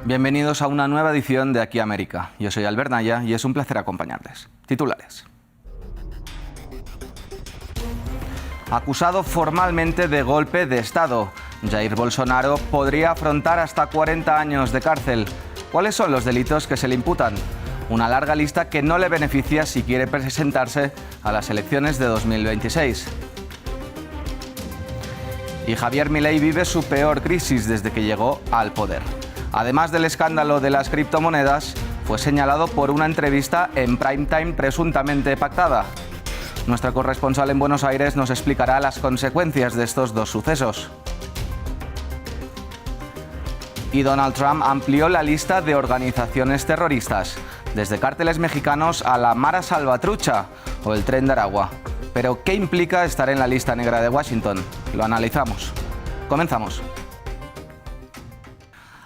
Bienvenidos a una nueva edición de Aquí América. Yo soy Albert Naya y es un placer acompañarles. Titulares. Acusado formalmente de golpe de Estado, Jair Bolsonaro podría afrontar hasta 40 años de cárcel. ¿Cuáles son los delitos que se le imputan? Una larga lista que no le beneficia si quiere presentarse a las elecciones de 2026. Y Javier Milei vive su peor crisis desde que llegó al poder. Además del escándalo de las criptomonedas, fue señalado por una entrevista en prime time presuntamente pactada. Nuestra corresponsal en Buenos Aires nos explicará las consecuencias de estos dos sucesos. Y Donald Trump amplió la lista de organizaciones terroristas, desde cárteles mexicanos a la Mara Salvatrucha o el Tren de Aragua. Pero, ¿qué implica estar en la lista negra de Washington? Lo analizamos. Comenzamos.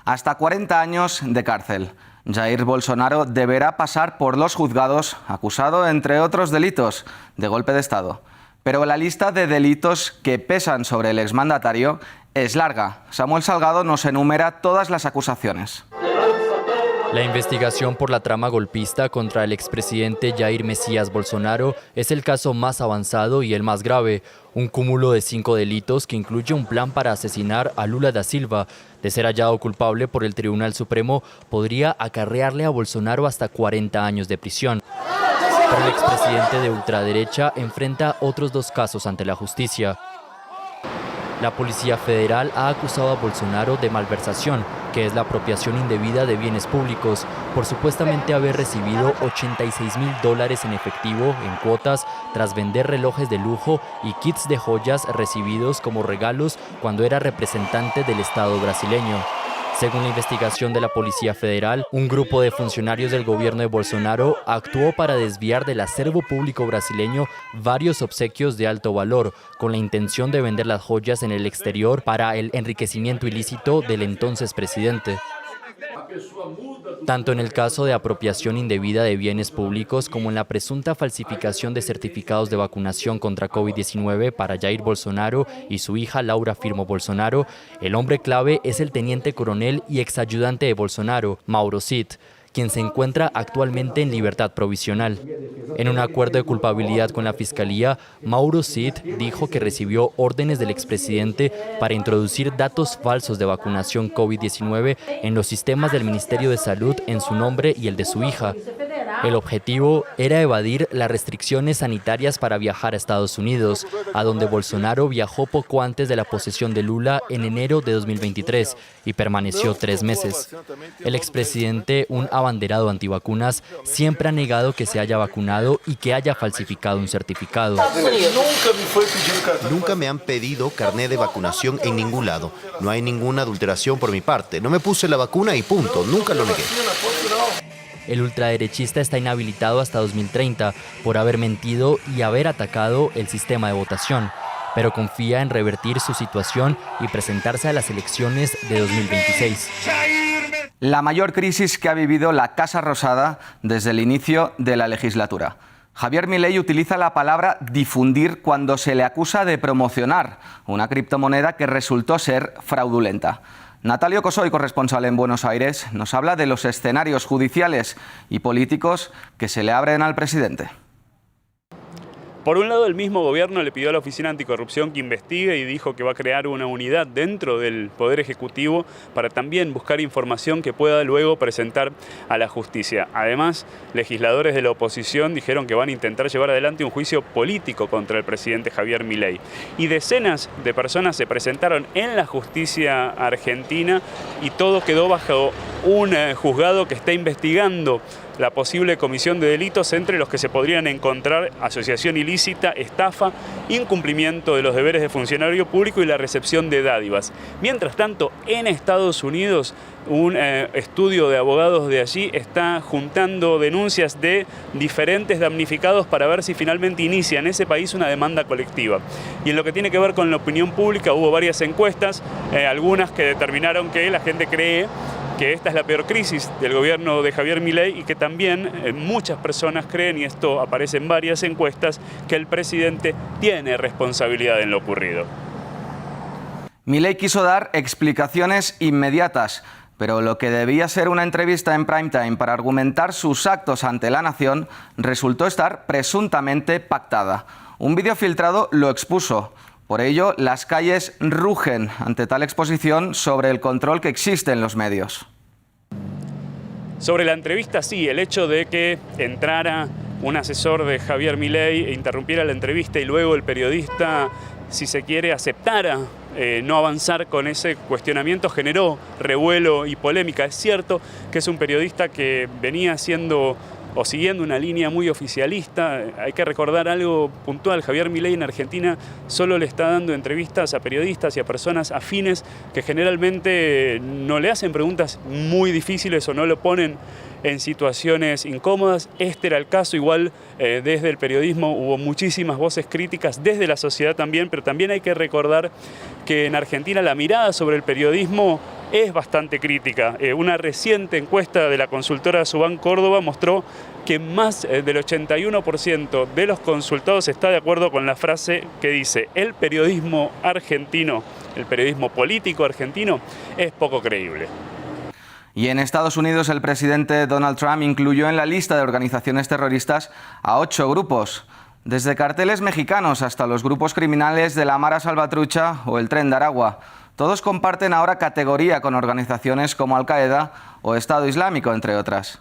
Hasta 40 años de cárcel. Jair Bolsonaro deberá pasar por los juzgados, acusado, entre otros delitos, de golpe de Estado. Pero la lista de delitos que pesan sobre el exmandatario es larga. Samuel Salgado nos enumera todas las acusaciones. La investigación por la trama golpista contra el expresidente Jair Mesías Bolsonaro es el caso más avanzado y el más grave, un cúmulo de 5 delitos que incluye un plan para asesinar a Lula da Silva. De ser hallado culpable por el Tribunal Supremo, podría acarrearle a Bolsonaro hasta 40 años de prisión. Pero el expresidente de ultraderecha enfrenta otros 2 casos ante la justicia. La Policía Federal ha acusado a Bolsonaro de malversación, que es la apropiación indebida de bienes públicos, por supuestamente haber recibido $86.000 en efectivo en cuotas tras vender relojes de lujo y kits de joyas recibidos como regalos cuando era representante del Estado brasileño. Según la investigación de la Policía Federal, un grupo de funcionarios del gobierno de Bolsonaro actuó para desviar del acervo público brasileño varios obsequios de alto valor, con la intención de vender las joyas en el exterior para el enriquecimiento ilícito del entonces presidente. Tanto en el caso de apropiación indebida de bienes públicos como en la presunta falsificación de certificados de vacunación contra COVID-19 para Jair Bolsonaro y su hija Laura Firmo Bolsonaro, el hombre clave es el teniente coronel y exayudante de Bolsonaro, Mauro Cid, quien se encuentra actualmente en libertad provisional. En un acuerdo de culpabilidad con la Fiscalía, Mauro Cid dijo que recibió órdenes del expresidente para introducir datos falsos de vacunación COVID-19 en los sistemas del Ministerio de Salud en su nombre y el de su hija. El objetivo era evadir las restricciones sanitarias para viajar a Estados Unidos, a donde Bolsonaro viajó poco antes de la posesión de Lula en enero de 2023 y permaneció 3 meses. El expresidente, un abanderado antivacunas, siempre ha negado que se haya vacunado y que haya falsificado un certificado. Nunca me han pedido carné de vacunación en ningún lado. No hay ninguna adulteración por mi parte. No me puse la vacuna y punto. Nunca lo negué. El ultraderechista está inhabilitado hasta 2030 por haber mentido y haber atacado el sistema de votación, pero confía en revertir su situación y presentarse a las elecciones de 2026. La mayor crisis que ha vivido la Casa Rosada desde el inicio de la legislatura. Javier Milei utiliza la palabra difundir cuando se le acusa de promocionar una criptomoneda que resultó ser fraudulenta. Natalio Cosoy, corresponsal en Buenos Aires, nos habla de los escenarios judiciales y políticos que se le abren al presidente. Por un lado, el mismo gobierno le pidió a la Oficina Anticorrupción que investigue y dijo que va a crear una unidad dentro del Poder Ejecutivo para también buscar información que pueda luego presentar a la justicia. Además, legisladores de la oposición dijeron que van a intentar llevar adelante un juicio político contra el presidente Javier Milei. Y decenas de personas se presentaron en la justicia argentina y todo quedó bajo un juzgado que está investigando la posible comisión de delitos, entre los que se podrían encontrar asociación ilícita, estafa, incumplimiento de los deberes de funcionario público y la recepción de dádivas. Mientras tanto, en Estados Unidos, un estudio de abogados de allí está juntando denuncias de diferentes damnificados para ver si finalmente inicia en ese país una demanda colectiva. Y en lo que tiene que ver con la opinión pública, hubo varias encuestas, algunas que determinaron que la gente cree que esta es la peor crisis del gobierno de Javier Milei y que también muchas personas creen, y esto aparece en varias encuestas, que el presidente tiene responsabilidad en lo ocurrido. Milei quiso dar explicaciones inmediatas, Pero lo que debía ser una entrevista en prime time para argumentar sus actos ante la nación resultó estar presuntamente pactada. Un vídeo filtrado lo expuso. Por ello, las calles rugen ante tal exposición sobre el control que existe en los medios. Sobre la entrevista, sí, el hecho de que entrara un asesor de Javier Milei e interrumpiera la entrevista y luego el periodista, si se quiere, aceptara no avanzar con ese cuestionamiento, generó revuelo y polémica. Es cierto que es un periodista que venía haciendo o siguiendo una línea muy oficialista. Hay que recordar algo puntual: Javier Milei en Argentina solo le está dando entrevistas a periodistas y a personas afines que generalmente no le hacen preguntas muy difíciles o no lo ponen en situaciones incómodas. Este era el caso. Igual desde el periodismo hubo muchísimas voces críticas, desde la sociedad también, pero también hay que recordar que en Argentina la mirada sobre el periodismo es bastante crítica. Una reciente encuesta de la consultora Subán Córdoba mostró que más del 81% de los consultados está de acuerdo con la frase que dice: el periodismo argentino, el periodismo político argentino, es poco creíble. Y en Estados Unidos, el presidente Donald Trump incluyó en la lista de organizaciones terroristas a 8 grupos, desde carteles mexicanos hasta los grupos criminales de la Mara Salvatrucha o el Tren de Aragua. Todos comparten ahora categoría con organizaciones como Al-Qaeda o Estado Islámico, entre otras.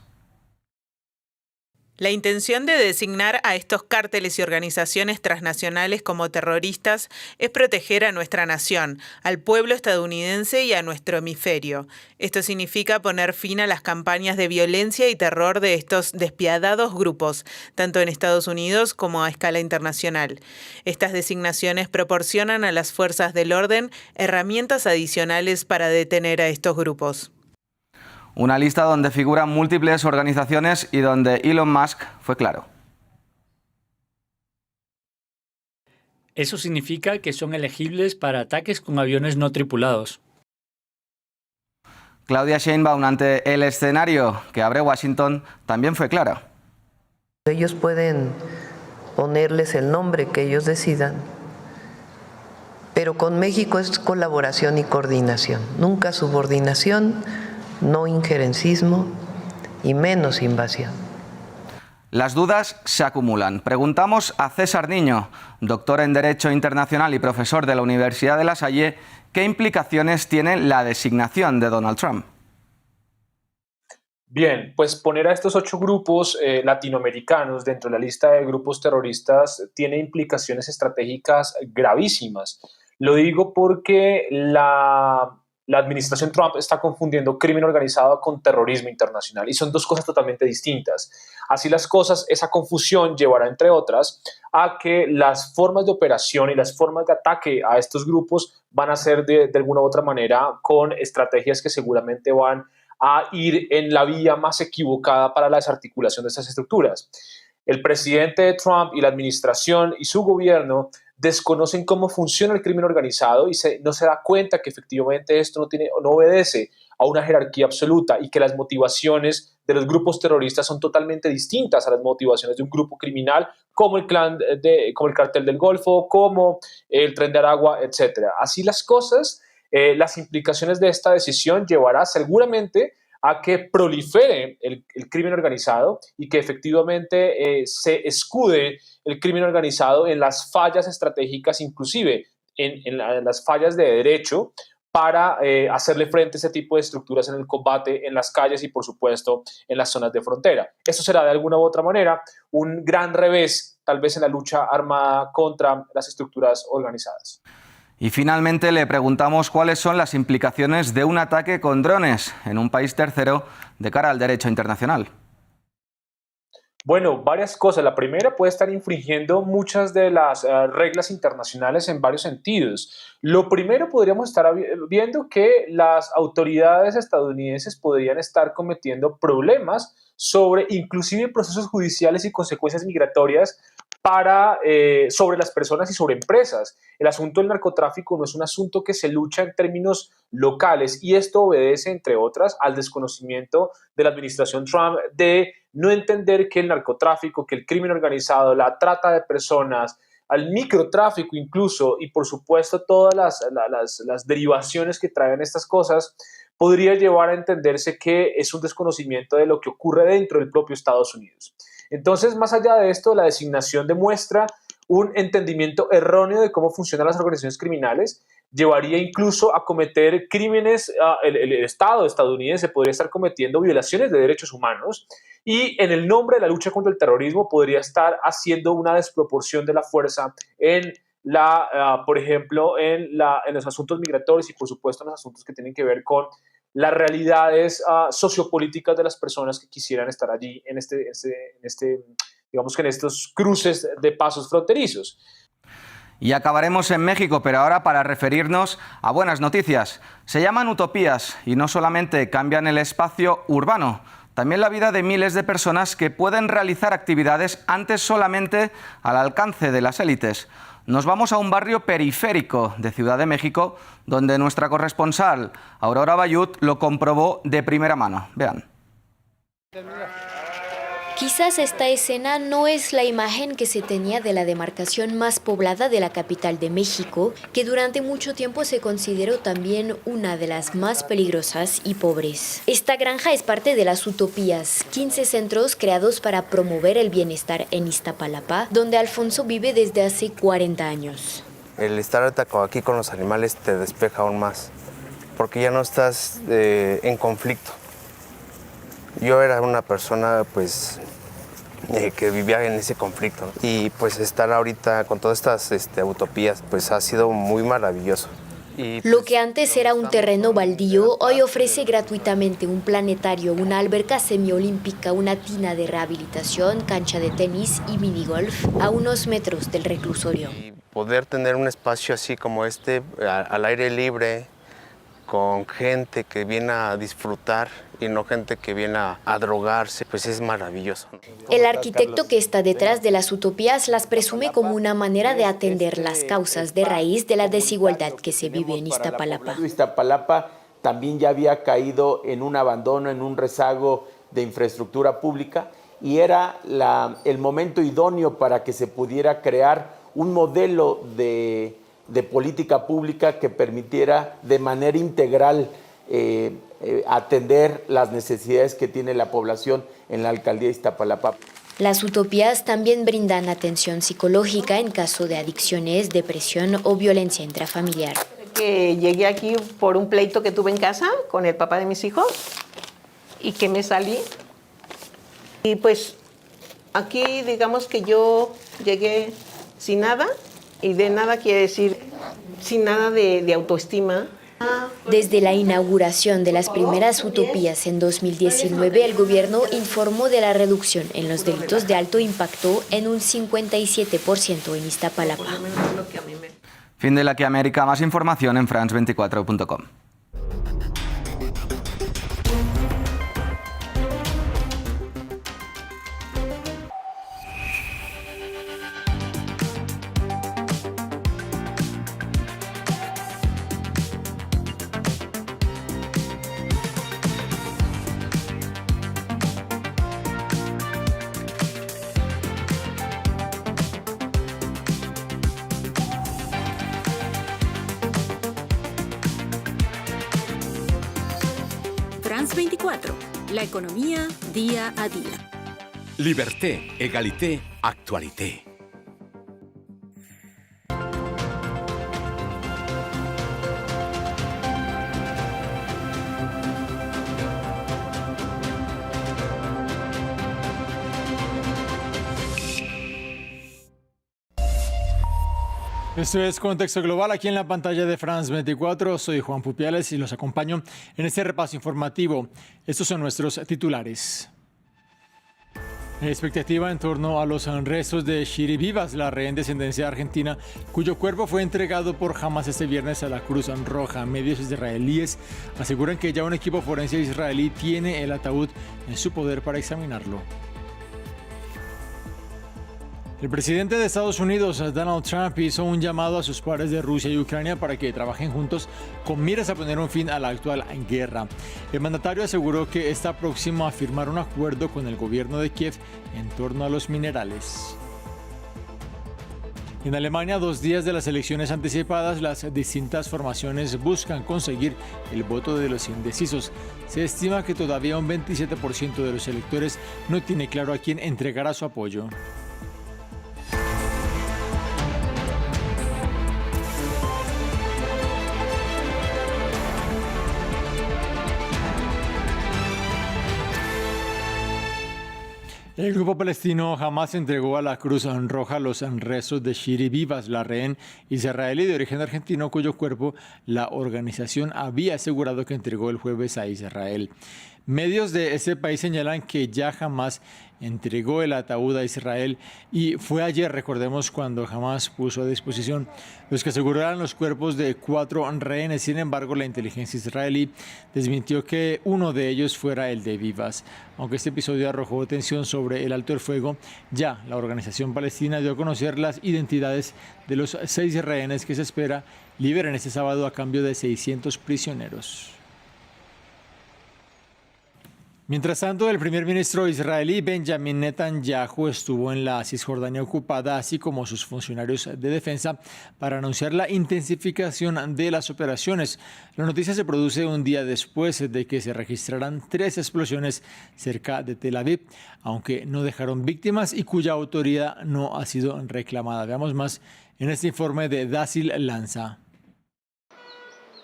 La intención de designar a estos cárteles y organizaciones transnacionales como terroristas es proteger a nuestra nación, al pueblo estadounidense y a nuestro hemisferio. Esto significa poner fin a las campañas de violencia y terror de estos despiadados grupos, tanto en Estados Unidos como a escala internacional. Estas designaciones proporcionan a las fuerzas del orden herramientas adicionales para detener a estos grupos. Una lista donde figuran múltiples organizaciones y donde Elon Musk fue claro. Eso significa que son elegibles para ataques con aviones no tripulados. Claudia Sheinbaum, ante el escenario que abre Washington, también fue clara. Ellos pueden ponerles el nombre que ellos decidan, pero con México es colaboración y coordinación, nunca subordinación, no injerencismo y menos invasión. Las dudas se acumulan. Preguntamos a César Niño, doctor en Derecho Internacional y profesor de la Universidad de La Salle, qué implicaciones tiene la designación de Donald Trump. Bien, pues poner a estos 8 grupos latinoamericanos dentro de la lista de grupos terroristas tiene implicaciones estratégicas gravísimas. Lo digo porque la administración Trump está confundiendo crimen organizado con terrorismo internacional y son dos cosas totalmente distintas. Así las cosas, esa confusión llevará, entre otras, a que las formas de operación y las formas de ataque a estos grupos van a ser de alguna u otra manera con estrategias que seguramente van a ir en la vía más equivocada para la desarticulación de estas estructuras. El presidente Trump y la administración y su gobierno desconocen cómo funciona el crimen organizado y no se da cuenta que efectivamente esto no obedece a una jerarquía absoluta y que las motivaciones de los grupos terroristas son totalmente distintas a las motivaciones de un grupo criminal como el Cartel del Golfo, como el Tren de Aragua, etc. Así las cosas, las implicaciones de esta decisión llevará seguramente a que prolifere el crimen organizado y que efectivamente se escude el crimen organizado en las fallas estratégicas, inclusive en las fallas de derecho, para hacerle frente a ese tipo de estructuras en el combate, en las calles y, por supuesto, en las zonas de frontera. Esto será de alguna u otra manera un gran revés, tal vez en la lucha armada contra las estructuras organizadas. Y finalmente le preguntamos cuáles son las implicaciones de un ataque con drones en un país tercero de cara al derecho internacional. Bueno, varias cosas. La primera, puede estar infringiendo muchas de las reglas internacionales en varios sentidos. Lo primero, podríamos estar viendo que las autoridades estadounidenses podrían estar cometiendo problemas sobre inclusive procesos judiciales y consecuencias migratorias sobre las personas y sobre empresas. El asunto del narcotráfico no es un asunto que se lucha en términos locales y esto obedece, entre otras, al desconocimiento de la administración Trump de no entender que el narcotráfico, que el crimen organizado, la trata de personas, al microtráfico incluso, y por supuesto todas las derivaciones que traen estas cosas, podría llevar a entenderse que es un desconocimiento de lo que ocurre dentro del propio Estados Unidos. Entonces, más allá de esto, la designación demuestra un entendimiento erróneo de cómo funcionan las organizaciones criminales, llevaría incluso a cometer crímenes, el Estado estadounidense podría estar cometiendo violaciones de derechos humanos y en el nombre de la lucha contra el terrorismo podría estar haciendo una desproporción de la fuerza en por ejemplo, en los asuntos migratorios y por supuesto en los asuntos que tienen que ver con las realidades sociopolíticas de las personas que quisieran estar allí digamos que en estos cruces de pasos fronterizos. Y acabaremos en México, pero ahora para referirnos a buenas noticias. Se llaman utopías y no solamente cambian el espacio urbano, también la vida de miles de personas que pueden realizar actividades antes solamente al alcance de las élites. Nos vamos a un barrio periférico de Ciudad de México, donde nuestra corresponsal Aurora Bayut lo comprobó de primera mano. Vean. Quizás esta escena no es la imagen que se tenía de la demarcación más poblada de la capital de México, que durante mucho tiempo se consideró también una de las más peligrosas y pobres. Esta granja es parte de las utopías, 15 centros creados para promover el bienestar en Iztapalapa, donde Alfonso vive desde hace 40 años. El estar aquí con los animales te despeja aún más, porque ya no estás en conflicto. Yo era una persona que vivía en ese conflicto y pues estar ahorita con todas estas utopías pues ha sido muy maravilloso. Lo que antes era un terreno baldío, hoy ofrece gratuitamente un planetario, una alberca semiolímpica, una tina de rehabilitación, cancha de tenis y minigolf a unos metros del reclusorio. Y poder tener un espacio así como al aire libre, con gente que viene a disfrutar y no gente que viene a drogarse, pues es maravilloso. El arquitecto que está detrás de las utopías las presume como una manera de atender las causas de raíz de la desigualdad que se vive en Iztapalapa. Iztapalapa también ya había caído en un abandono, en un rezago de infraestructura pública y era el momento idóneo para que se pudiera crear un modelo de política pública que permitiera de manera integral atender las necesidades que tiene la población en la alcaldía de Iztapalapa. Las utopías también brindan atención psicológica en caso de adicciones, depresión o violencia intrafamiliar. Que llegué aquí por un pleito que tuve en casa con el papá de mis hijos y que me salí. Y pues aquí digamos que yo llegué sin nada. Y de nada quiere decir sin nada de autoestima. Desde la inauguración de las primeras utopías en 2019, el gobierno informó de la reducción en los delitos de alto impacto en un 57% en Iztapalapa. Fin de Aquí América. Más información en france24.com. France 24, la economía día a día. Liberté, égalité, actualité. Esto es Contexto Global aquí en la pantalla de France 24. Soy Juan Pupiales y los acompaño en este repaso informativo. Estos son nuestros titulares. Expectativa en torno a los restos de Shiri Vivas, la rehén de ascendencia argentina, cuyo cuerpo fue entregado por Hamas este viernes a la Cruz Roja. Medios israelíes aseguran que ya un equipo forense israelí tiene el ataúd en su poder para examinarlo. El presidente de Estados Unidos, Donald Trump, hizo un llamado a sus pares de Rusia y Ucrania para que trabajen juntos con miras a poner un fin a la actual guerra. El mandatario aseguró que está próximo a firmar un acuerdo con el gobierno de Kiev en torno a los minerales. En Alemania, 2 días de las elecciones anticipadas, las distintas formaciones buscan conseguir el voto de los indecisos. Se estima que todavía un 27% de los electores no tiene claro a quién entregará su apoyo. El grupo palestino Hamas entregó a la Cruz Roja los restos de Shiri Vivas, la rehén israelí de origen argentino cuyo cuerpo la organización había asegurado que entregó el jueves a Israel. Medios de ese país señalan que ya Hamas entregó el ataúd a Israel y fue ayer, recordemos, cuando Hamas puso a disposición los que aseguraran los cuerpos de 4 rehenes. Sin embargo, la inteligencia israelí desmintió que uno de ellos fuera el de Vivas. Aunque este episodio arrojó tensión sobre el alto el fuego, ya la organización palestina dio a conocer las identidades de los 6 rehenes que se espera liberen este sábado a cambio de 600 prisioneros. Mientras tanto, el primer ministro israelí Benjamin Netanyahu estuvo en la Cisjordania ocupada, así como sus funcionarios de defensa, para anunciar la intensificación de las operaciones. La noticia se produce un día después de que se registraran 3 explosiones cerca de Tel Aviv, aunque no dejaron víctimas y cuya autoría no ha sido reclamada. Veamos más en este informe de Dasil Lanza.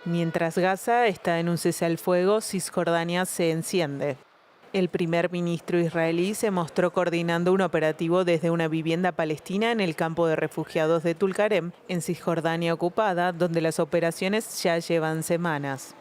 Mientras Gaza está en un cese al fuego, Cisjordania se enciende. El primer ministro israelí se mostró coordinando un operativo desde una vivienda palestina en el campo de refugiados de Tulkarem, en Cisjordania ocupada, donde las operaciones ya llevan semanas.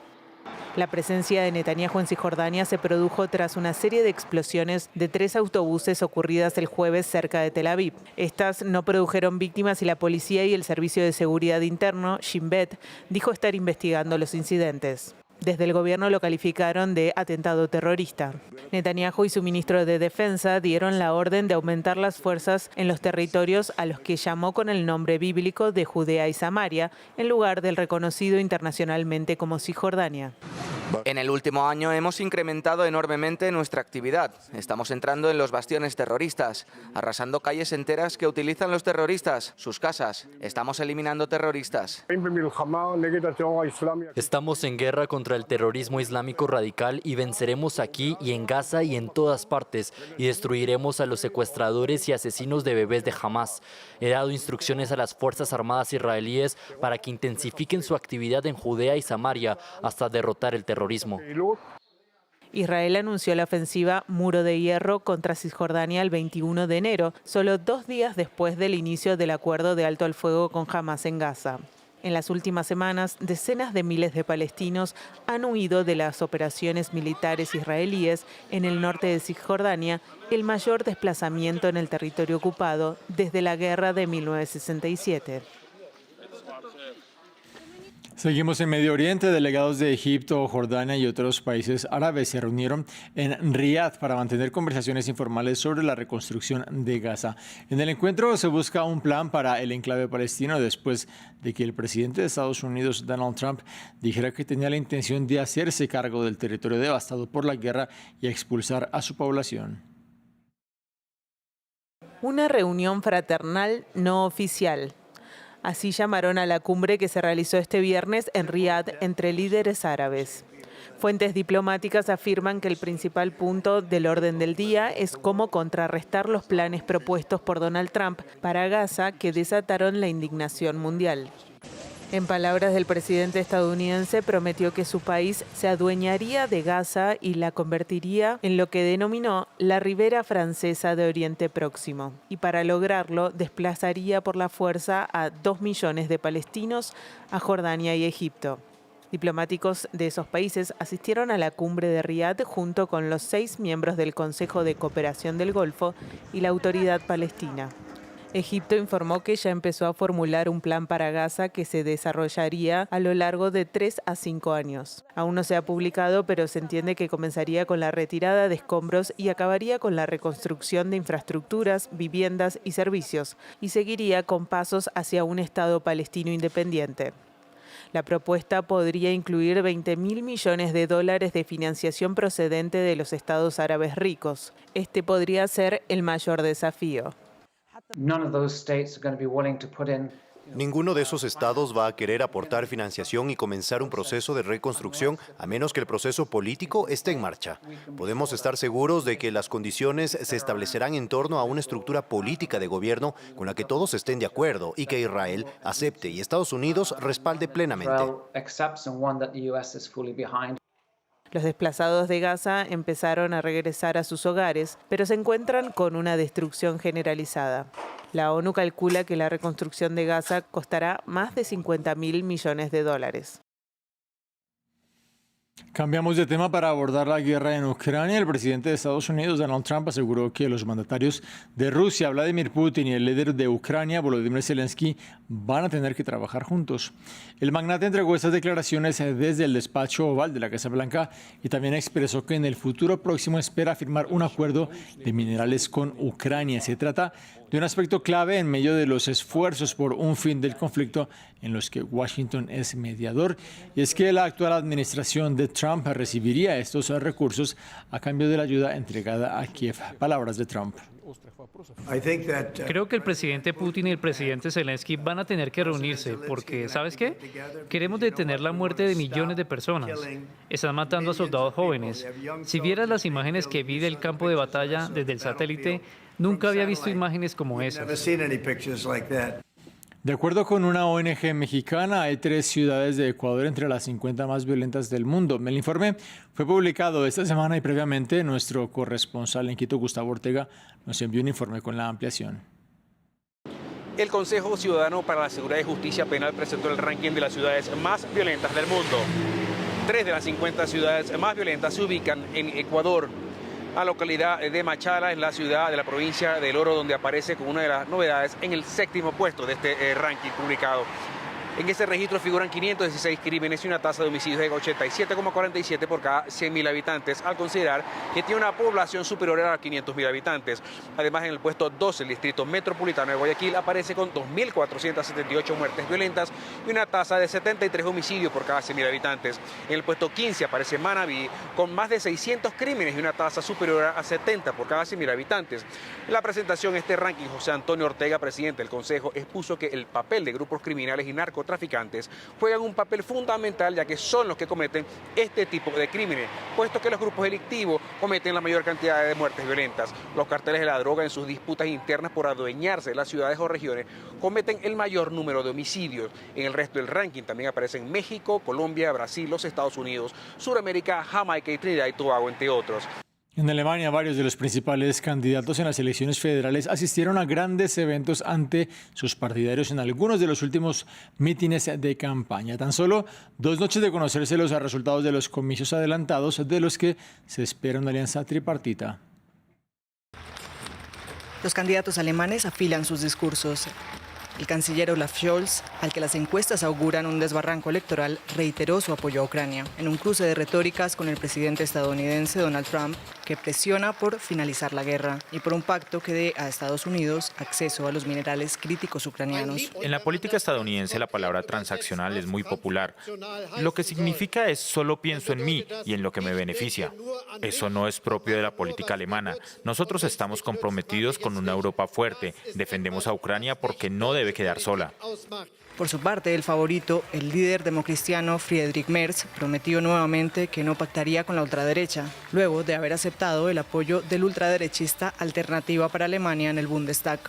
La presencia de Netanyahu en Cisjordania se produjo tras una serie de explosiones de 3 autobuses ocurridas el jueves cerca de Tel Aviv. Estas no produjeron víctimas y la policía y el Servicio de Seguridad Interno, Shin Bet, dijo estar investigando los incidentes. Desde el gobierno lo calificaron de atentado terrorista. Netanyahu y su ministro de Defensa dieron la orden de aumentar las fuerzas en los territorios a los que llamó con el nombre bíblico de Judea y Samaria, en lugar del reconocido internacionalmente como Cisjordania. En el último año hemos incrementado enormemente nuestra actividad. Estamos entrando en los bastiones terroristas, arrasando calles enteras que utilizan los terroristas, sus casas. Estamos eliminando terroristas. Estamos en guerra contra el terrorismo islámico radical y venceremos aquí y en Gaza y en todas partes y destruiremos a los secuestradores y asesinos de bebés de Hamas. He dado instrucciones a las Fuerzas Armadas israelíes para que intensifiquen su actividad en Judea y Samaria hasta derrotar el terrorismo. Israel anunció la ofensiva Muro de Hierro contra Cisjordania el 21 de enero, solo 2 días después del inicio del acuerdo de alto al fuego con Hamas en Gaza. En las últimas semanas, decenas de miles de palestinos han huido de las operaciones militares israelíes en el norte de Cisjordania, el mayor desplazamiento en el territorio ocupado desde la guerra de 1967. Seguimos en Medio Oriente. Delegados de Egipto, Jordania y otros países árabes se reunieron en Riad para mantener conversaciones informales sobre la reconstrucción de Gaza. En el encuentro se busca un plan para el enclave palestino después de que el presidente de Estados Unidos, Donald Trump, dijera que tenía la intención de hacerse cargo del territorio devastado por la guerra y expulsar a su población. Una reunión fraternal no oficial. Así llamaron a la cumbre que se realizó este viernes en Riad entre líderes árabes. Fuentes diplomáticas afirman que el principal punto del orden del día es cómo contrarrestar los planes propuestos por Donald Trump para Gaza que desataron la indignación mundial. En palabras del presidente estadounidense, prometió que su país se adueñaría de Gaza y la convertiría en lo que denominó la ribera francesa de Oriente Próximo. Y para lograrlo, desplazaría por la fuerza a 2 millones de palestinos a Jordania y Egipto. Diplomáticos de esos países asistieron a la cumbre de Riad junto con los 6 miembros del Consejo de Cooperación del Golfo y la Autoridad Palestina. Egipto informó que ya empezó a formular un plan para Gaza que se desarrollaría a lo largo de 3 a 5 años. Aún no se ha publicado, pero se entiende que comenzaría con la retirada de escombros y acabaría con la reconstrucción de infraestructuras, viviendas y servicios, y seguiría con pasos hacia un Estado palestino independiente. La propuesta podría incluir $20.000 millones de financiación procedente de los estados árabes ricos. Este podría ser el mayor desafío. Ninguno de esos estados va a querer aportar financiación y comenzar un proceso de reconstrucción a menos que el proceso político esté en marcha. Podemos estar seguros de que las condiciones se establecerán en torno a una estructura política de gobierno con la que todos estén de acuerdo y que Israel acepte y Estados Unidos respalde plenamente. Los desplazados de Gaza empezaron a regresar a sus hogares, pero se encuentran con una destrucción generalizada. La ONU calcula que la reconstrucción de Gaza costará más de $50.000 millones. Cambiamos de tema para abordar la guerra en Ucrania. El presidente de Estados Unidos, Donald Trump, aseguró que los mandatarios de Rusia, Vladimir Putin, y el líder de Ucrania, Volodymyr Zelensky, van a tener que trabajar juntos. El magnate entregó estas declaraciones desde el despacho oval de la Casa Blanca y también expresó que en el futuro próximo espera firmar un acuerdo de minerales con Ucrania. Se trata de un aspecto clave en medio de los esfuerzos por un fin del conflicto en los que Washington es mediador. Y es que la actual administración de Trump recibiría estos recursos a cambio de la ayuda entregada a Kiev. Palabras de Trump. Creo que el presidente Putin y el presidente Zelensky van a tener que reunirse porque, ¿sabes qué? Queremos detener la muerte de millones de personas. Están matando a soldados jóvenes. Si vieras las imágenes que vi del campo de batalla desde el satélite, nunca había visto imágenes como esas. De acuerdo con una ONG mexicana, hay 3 ciudades de Ecuador entre las 50 más violentas del mundo. El informe fue publicado esta semana y previamente nuestro corresponsal en Quito, Gustavo Ortega, nos envió un informe con la ampliación. El Consejo Ciudadano para la Seguridad y Justicia Penal presentó el ranking de las ciudades más violentas del mundo. 3 de las 50 ciudades más violentas se ubican en Ecuador. La localidad de Machala es la ciudad de la provincia del Oro, donde aparece como una de las novedades en el 7º puesto de este ranking publicado. En ese registro figuran 516 crímenes y una tasa de homicidios de 87,47 por cada 100.000 habitantes, al considerar que tiene una población superior a 500.000 habitantes. Además, en el puesto 12, el distrito metropolitano de Guayaquil aparece con 2.478 muertes violentas y una tasa de 73 homicidios por cada 100.000 habitantes. En el puesto 15 aparece Manabí con más de 600 crímenes y una tasa superior a 70 por cada 100.000 habitantes. En la presentación de este ranking, José Antonio Ortega, presidente del Consejo, expuso que el papel de grupos criminales y narcotraficantes juegan un papel fundamental, ya que son los que cometen este tipo de crímenes, puesto que los grupos delictivos cometen la mayor cantidad de muertes violentas. Los carteles de la droga, en sus disputas internas por adueñarse de las ciudades o regiones, cometen el mayor número de homicidios. En el resto del ranking también aparecen México, Colombia, Brasil, los Estados Unidos, Sudamérica, Jamaica y Trinidad y Tobago, entre otros. En Alemania, varios de los principales candidatos en las elecciones federales asistieron a grandes eventos ante sus partidarios en algunos de los últimos mítines de campaña. Tan solo 2 noches de conocerse los resultados de los comicios adelantados, de los que se espera una alianza tripartita. Los candidatos alemanes afilan sus discursos. El canciller Olaf Scholz, al que las encuestas auguran un desbarranco electoral, reiteró su apoyo a Ucrania en un cruce de retóricas con el presidente estadounidense Donald Trump, que presiona por finalizar la guerra y por un pacto que dé a Estados Unidos acceso a los minerales críticos ucranianos. En la política estadounidense la palabra transaccional es muy popular. Lo que significa es solo pienso en mí y en lo que me beneficia. Eso no es propio de la política alemana. Nosotros estamos comprometidos con una Europa fuerte. Defendemos a Ucrania porque no debe quedar sola. Por su parte, el favorito, el líder democristiano Friedrich Merz, prometió nuevamente que no pactaría con la ultraderecha, luego de haber aceptado el apoyo del ultraderechista Alternativa para Alemania en el Bundestag.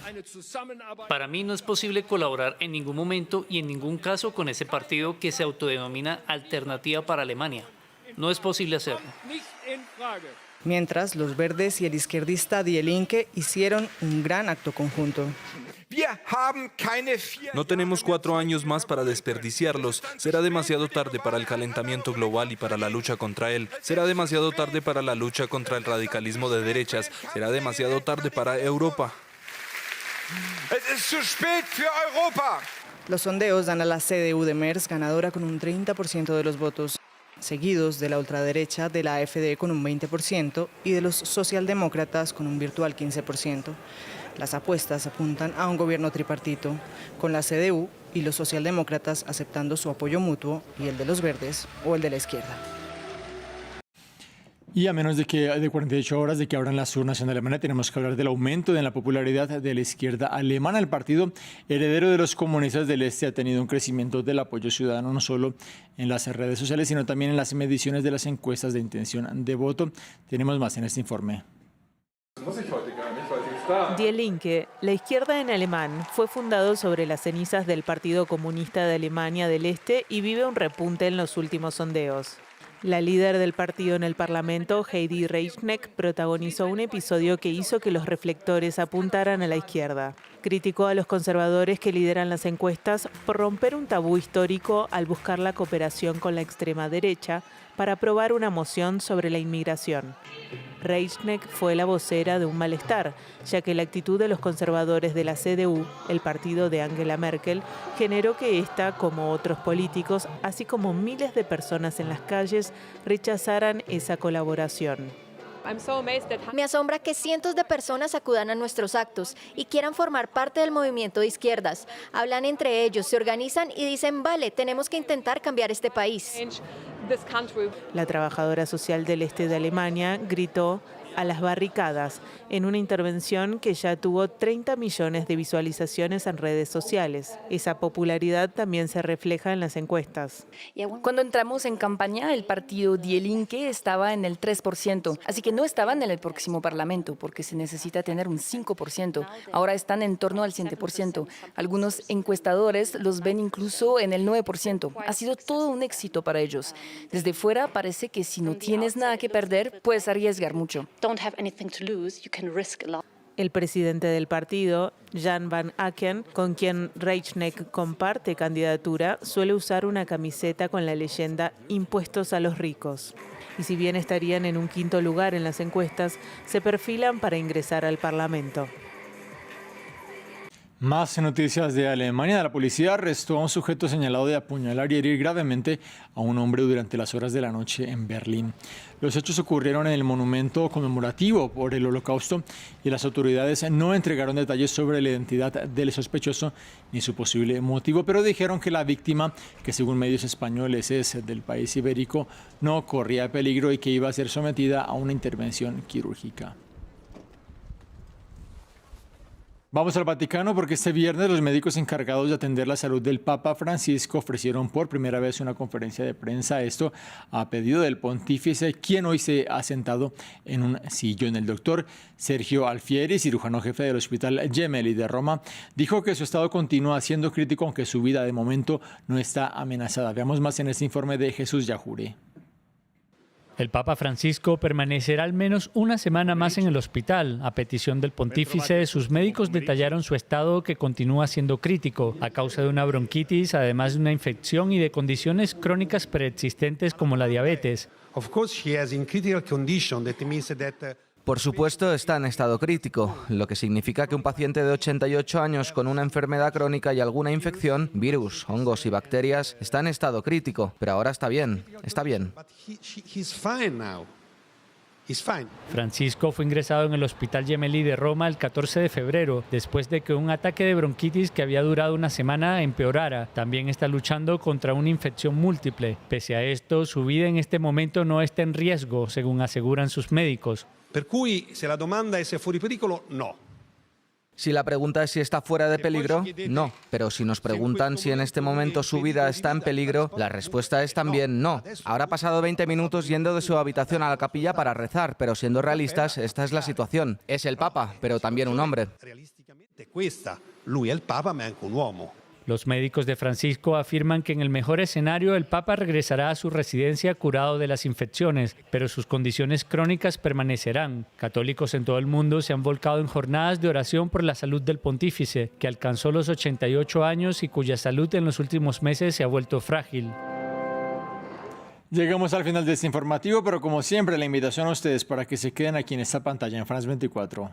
Para mí no es posible colaborar en ningún momento y en ningún caso con ese partido que se autodenomina Alternativa para Alemania. No es posible hacerlo. Mientras, los verdes y el izquierdista Die Linke hicieron un gran acto conjunto. No tenemos 4 años más para desperdiciarlos. Será demasiado tarde para el calentamiento global y para la lucha contra él. Será demasiado tarde para la lucha contra el radicalismo de derechas. Será demasiado tarde para Europa. Los sondeos dan a la CDU de Merz ganadora con un 30% de los votos, seguidos de la ultraderecha de la AfD con un 20% y de los socialdemócratas con un virtual 15%. Las apuestas apuntan a un gobierno tripartito, con la CDU y los socialdemócratas aceptando su apoyo mutuo y el de los verdes o el de la izquierda. Y a menos de 48 horas de que abran las urnas en Alemania, tenemos que hablar del aumento en la popularidad de la izquierda alemana. El partido heredero de los comunistas del Este ha tenido un crecimiento del apoyo ciudadano, no solo en las redes sociales, sino también en las mediciones de las encuestas de intención de voto. Tenemos más en este informe. Die Linke, la izquierda en alemán, fue fundado sobre las cenizas del Partido Comunista de Alemania del Este y vive un repunte en los últimos sondeos. La líder del partido en el Parlamento, Heidi Reichneck, protagonizó un episodio que hizo que los reflectores apuntaran a la izquierda. Criticó a los conservadores que lideran las encuestas por romper un tabú histórico al buscar la cooperación con la extrema derecha para aprobar una moción sobre la inmigración. Reichneck fue la vocera de un malestar, ya que la actitud de los conservadores de la CDU, el partido de Angela Merkel, generó que esta, como otros políticos, así como miles de personas en las calles, rechazaran esa colaboración. Me asombra que cientos de personas acudan a nuestros actos y quieran formar parte del movimiento de izquierdas. Hablan entre ellos, se organizan y dicen, vale, tenemos que intentar cambiar este país. La trabajadora social del este de Alemania gritó a las barricadas en una intervención que ya tuvo 30 millones de visualizaciones en redes sociales. Esa popularidad también se refleja en las encuestas. Cuando entramos en campaña, el partido Die Linke estaba en el 3%, así que no estaban en el próximo parlamento porque se necesita tener un 5%. Ahora están en torno al 7%. Algunos encuestadores los ven incluso en el 9%. Ha sido todo un éxito para ellos. Desde fuera parece que si no tienes nada que perder, puedes arriesgar mucho. El presidente del partido, Jan van Aken, con quien Reichneck comparte candidatura, suele usar una camiseta con la leyenda "Impuestos a los ricos". Y si bien estarían en un quinto lugar en las encuestas, se perfilan para ingresar al Parlamento. Más noticias de Alemania. La policía arrestó a un sujeto señalado de apuñalar y herir gravemente a un hombre durante las horas de la noche en Berlín. Los hechos ocurrieron en el monumento conmemorativo por el Holocausto y las autoridades no entregaron detalles sobre la identidad del sospechoso ni su posible motivo, pero dijeron que la víctima, que según medios españoles es del país ibérico, no corría peligro y que iba a ser sometida a una intervención quirúrgica. Vamos al Vaticano porque este viernes los médicos encargados de atender la salud del Papa Francisco ofrecieron por primera vez una conferencia de prensa, esto a pedido del pontífice, quien hoy se ha sentado en un sillón. El doctor Sergio Alfieri, cirujano jefe del Hospital Gemelli de Roma, dijo que su estado continúa siendo crítico, aunque su vida de momento no está amenazada. Veamos más en este informe de Jesús Yajure. El Papa Francisco permanecerá al menos una semana más en el hospital. A petición del pontífice, sus médicos detallaron su estado, que continúa siendo crítico a causa de una bronquitis, además de una infección y de condiciones crónicas preexistentes como la diabetes. Por supuesto, está en estado crítico, lo que significa que un paciente de 88 años con una enfermedad crónica y alguna infección, virus, hongos y bacterias, está en estado crítico, pero ahora está bien, está bien. Francisco fue ingresado en el Hospital Gemelli de Roma el 14 de febrero, después de que un ataque de bronquitis que había durado una semana empeorara. También está luchando contra una infección múltiple. Pese a esto, su vida en este momento no está en riesgo, según aseguran sus médicos. Si la pregunta es si está fuera de peligro, no. Pero si nos preguntan si en este momento su vida está en peligro, la respuesta es también no. Ahora ha pasado 20 minutos yendo de su habitación a la capilla para rezar, pero siendo realistas, esta es la situación. Es el Papa, pero también un hombre. Los médicos de Francisco afirman que en el mejor escenario el Papa regresará a su residencia curado de las infecciones, pero sus condiciones crónicas permanecerán. Católicos en todo el mundo se han volcado en jornadas de oración por la salud del pontífice, que alcanzó los 88 años y cuya salud en los últimos meses se ha vuelto frágil. Llegamos al final de este informativo, pero como siempre la invitación a ustedes para que se queden aquí en esta pantalla en France 24.